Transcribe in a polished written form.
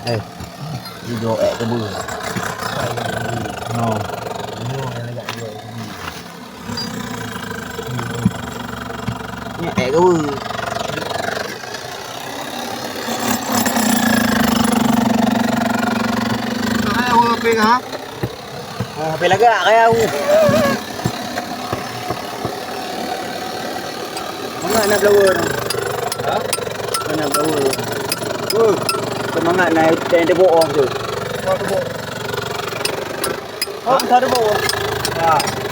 Eh, video ke bơ. No. Nya ke bơ. Kaya ako ping ha? Pilaga kaya ako. Mga na flower. Ha? Mana flower. Mga na tende boong tu. Water ball. Ha? Tende boong. Ha.